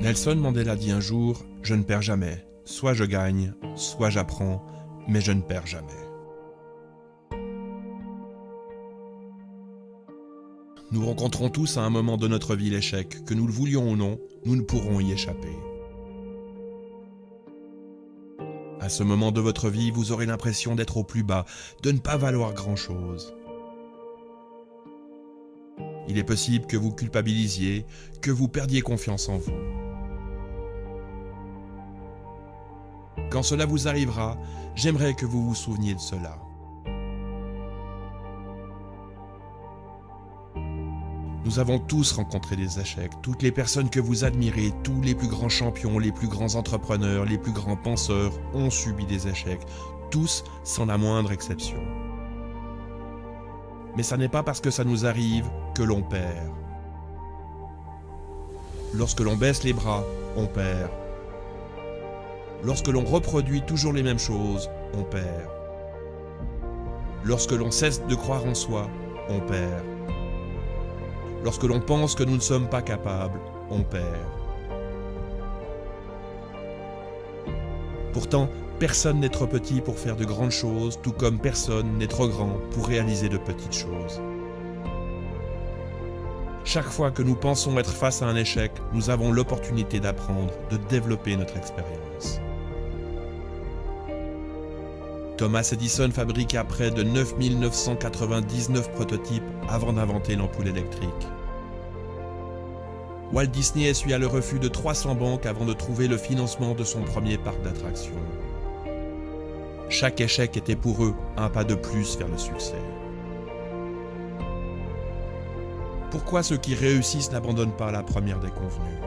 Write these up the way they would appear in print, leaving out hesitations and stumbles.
Nelson Mandela dit un jour « Je ne perds jamais. Soit je gagne, soit j'apprends, mais je ne perds jamais. » Nous rencontrons tous à un moment de notre vie l'échec, que nous le voulions ou non, nous ne pourrons y échapper. À ce moment de votre vie, vous aurez l'impression d'être au plus bas, de ne pas valoir grand-chose. Il est possible que vous culpabilisiez, que vous perdiez confiance en vous. Quand cela vous arrivera, j'aimerais que vous vous souveniez de cela. Nous avons tous rencontré des échecs. Toutes les personnes que vous admirez, tous les plus grands champions, les plus grands entrepreneurs, les plus grands penseurs ont subi des échecs. Tous sans la moindre exception. Mais ça n'est pas parce que ça nous arrive que l'on perd. Lorsque l'on baisse les bras, on perd. Lorsque l'on reproduit toujours les mêmes choses, on perd. Lorsque l'on cesse de croire en soi, on perd. Lorsque l'on pense que nous ne sommes pas capables, on perd. Pourtant, personne n'est trop petit pour faire de grandes choses, tout comme personne n'est trop grand pour réaliser de petites choses. Chaque fois que nous pensons être face à un échec, nous avons l'opportunité d'apprendre, de développer notre expérience. Thomas Edison fabriqua près de 9999 prototypes avant d'inventer l'ampoule électrique. Walt Disney essuya le refus de 300 banques avant de trouver le financement de son premier parc d'attractions. Chaque échec était pour eux un pas de plus vers le succès. Pourquoi ceux qui réussissent n'abandonnent pas la première déconvenue ?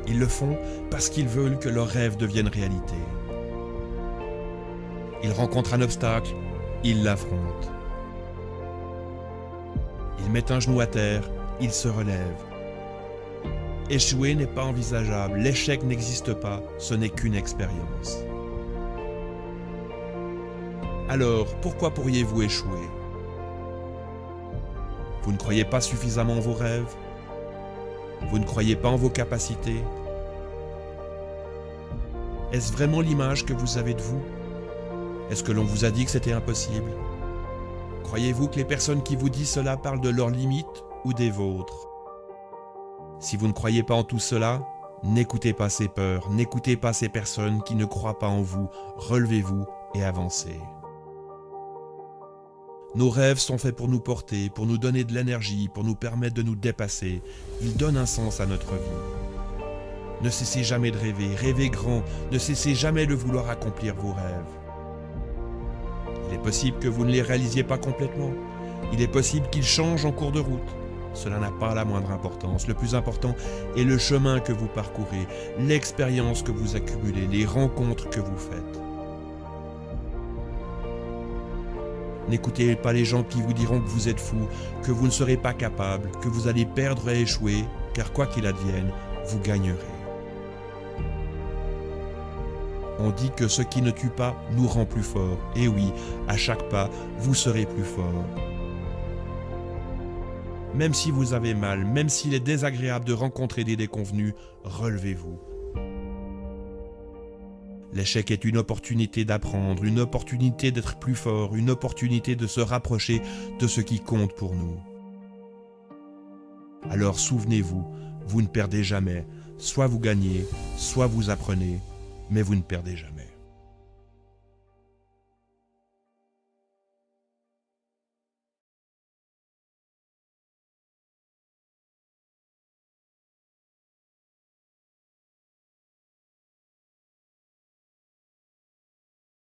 Ils le font parce qu'ils veulent que leurs rêves deviennent réalité. Ils rencontrent un obstacle, ils l'affrontent. Ils mettent un genou à terre, ils se relèvent. Échouer n'est pas envisageable, l'échec n'existe pas, ce n'est qu'une expérience. Alors, pourquoi pourriez-vous échouer ? Vous ne croyez pas suffisamment en vos rêves ? Vous ne croyez pas en vos capacités ? Est-ce vraiment l'image que vous avez de vous ? Est-ce que l'on vous a dit que c'était impossible ? Croyez-vous que les personnes qui vous disent cela parlent de leurs limites ou des vôtres ? Si vous ne croyez pas en tout cela, n'écoutez pas ces peurs, n'écoutez pas ces personnes qui ne croient pas en vous, relevez-vous et avancez. Nos rêves sont faits pour nous porter, pour nous donner de l'énergie, pour nous permettre de nous dépasser. Ils donnent un sens à notre vie. Ne cessez jamais de rêver, rêvez grand, ne cessez jamais de vouloir accomplir vos rêves. Il est possible que vous ne les réalisiez pas complètement. Il est possible qu'ils changent en cours de route. Cela n'a pas la moindre importance. Le plus important est le chemin que vous parcourez, l'expérience que vous accumulez, les rencontres que vous faites. N'écoutez pas les gens qui vous diront que vous êtes fou, que vous ne serez pas capable, que vous allez perdre et échouer, car quoi qu'il advienne, vous gagnerez. On dit que ce qui ne tue pas nous rend plus forts. Et oui, à chaque pas, vous serez plus fort. Même si vous avez mal, même s'il est désagréable de rencontrer des déconvenus, relevez-vous. L'échec est une opportunité d'apprendre, une opportunité d'être plus fort, une opportunité de se rapprocher de ce qui compte pour nous. Alors souvenez-vous, vous ne perdez jamais. Soit vous gagnez, soit vous apprenez, mais vous ne perdez jamais.